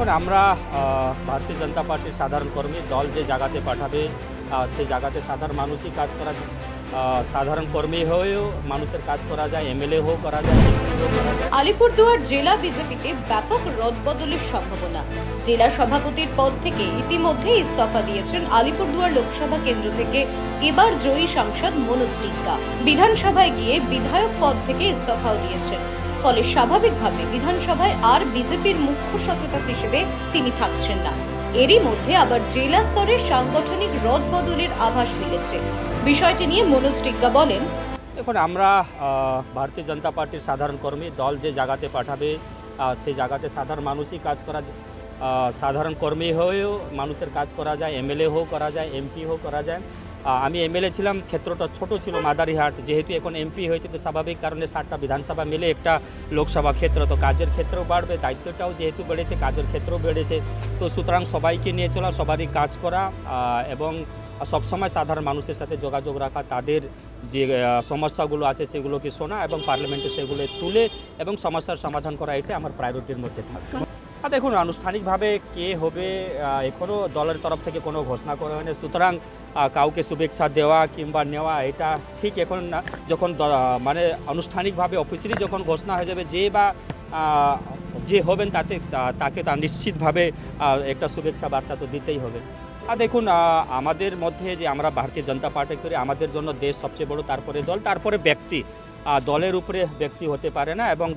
এখন আমরা ভারতীয় জনতা পার্টির সাধারণ কর্মী দল যে জায়গাতে পাঠাবে সেই জায়গাতে সাধারণ মানুষই কাজ করা যায়। সাধারণ কর্মী হয়েও মানুষের কাজ করা যায়, এমএলএ হোক করা যায়। আলিপুরদুয়ার জেলা বিজেপিতে ব্যাপক রদবদলের সম্ভাবনা। জেলা সভাপতির পদ থেকে ইতিমধ্যে ইস্তফা দিয়েছেন আলিপুরদুয়ার লোকসভা কেন্দ্র থেকে এবার জয়ী সাংসদ মনোজ টিক্কা। বিধানসভায় গিয়ে বিধায়ক পদ থেকে ইস্তফাও দিয়েছেন। ফলে স্বাভাবিকভাবে বিধানসভায় আর বিজেপির মুখ্য সচেতক হিসেবে তিনি থাকছেন না। এরই মধ্যে আবার জেলা স্তরে সাংগঠনিক রদবদলের আভাস মিলেছে। বিষয়টি নিয়ে মনোজ টিক্কা বলেন, এখন আমরা ভারতীয় জনতা পার্টির সাধারণ কর্মী দল যে জায়গাতে পাঠাবে সেই জায়গাতে সাধারণ মানুষই কাজ করা যায়। সাধারণ কর্মী হয়েও মানুষের কাজ করা যায়, এমএলএ হোক করা যায়, এমপি হোক করা যায়। আমি এমএলএ ছিলাম, ক্ষেত্রটা ছোট ছিল মাদারিহাট, যেহেতু এখন এমপি হয়েছে তো স্বাভাবিক কারণে 7টা বিধানসভা মিলে একটা লোকসভা ক্ষেত্র, তো কাজের ক্ষেত্রেও বাড়বে, দায়িত্বটাও যেহেতু বেড়েছে কাজের ক্ষেত্রেও বেড়েছে। তো সুতরাং সবাইকে নিয়ে চলা, সবারই কাজ করা এবং সবসময় সাধারণ মানুষের সাথে যোগাযোগ রাখা, তাদের যে সমস্যাগুলো আছে সেগুলোকে শোনা এবং পার্লামেন্টে সেগুলো তুলে এবং সমস্যার সমাধান করা, এটা আমার প্রায়োরিটির মধ্যে থাকবে। দেখুন, আনুষ্ঠানিকভাবে কে হবে এখনও দলের তরফ থেকে কোনো ঘোষণা করা হয়নি, সুতরাং কাউকে শুভেচ্ছা দেওয়া কিংবা নেওয়া এটা ঠিক এখন না। যখন মানে আনুষ্ঠানিকভাবে অফিসিয়ালি যখন ঘোষণা হয়ে যাবে যে হবেন তাকে নিশ্চিতভাবে একটা শুভেচ্ছা বার্তা তো দিতেই হবে। দেখুন, আমাদের মধ্যে যে আমরা ভারতীয় জনতা পার্টি করি, আমাদের জন্য দেশ সবচেয়ে বড়, তারপরে দল, তারপরে ব্যক্তি। দলের উপরে ব্যক্তি হতে পারে না এবং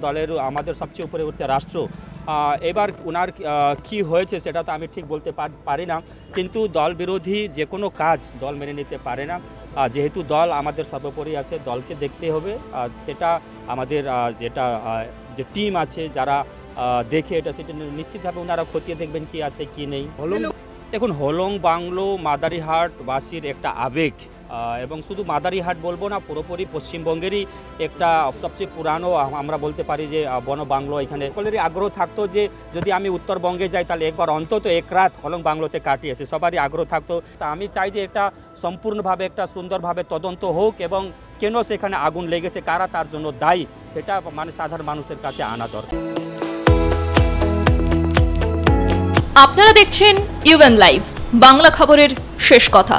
আমাদের সবচেয়ে উপরে হচ্ছে রাষ্ট্র। এবার ওনার কি হয়েছে সেটা তো আমি ঠিক বলতে পারি না, কিন্তু দল বিরোধী যে কোনো কাজ দল মেনে নিতে পারে না। যেহেতু দল আমাদের সর্বোপরি আছে, দলকে দেখতে হবে। সেটা আমাদের যে টিম আছে যারা দেখে এটা, সেটা নিশ্চিতভাবে ওনারা খতিয়ে দেখবেন কি আছে কি নেই। দেখুন, হলং বাংলো মাদারিহাটবাসীর একটা আবেগ, এবং শুধু মাদারিহাট বলবো না, পুরোপুরি পশ্চিমবঙ্গেরই একটা সবচেয়ে পুরানো, আমরা বলতে পারি যে বন বাংলো। এখানে সকলেরই আগ্রহ থাকতো যে যদি আমি উত্তরবঙ্গে যাই তাহলে একবার অন্তত এক রাত হলং বাংলোতে কাটিয়েছে, সবারই আগ্রহ থাকতো। তা আমি চাই যে এটা সম্পূর্ণভাবে একটা সুন্দরভাবে তদন্ত হোক এবং কেন সেখানে আগুন লেগেছে, কারা তার জন্য দায়ী, সেটা মানে সাধারণ মানুষের কাছে আনা দরকার। আপনারা দেখছেন ইউএন লাইভ, বাংলা খবরের শেষ কথা।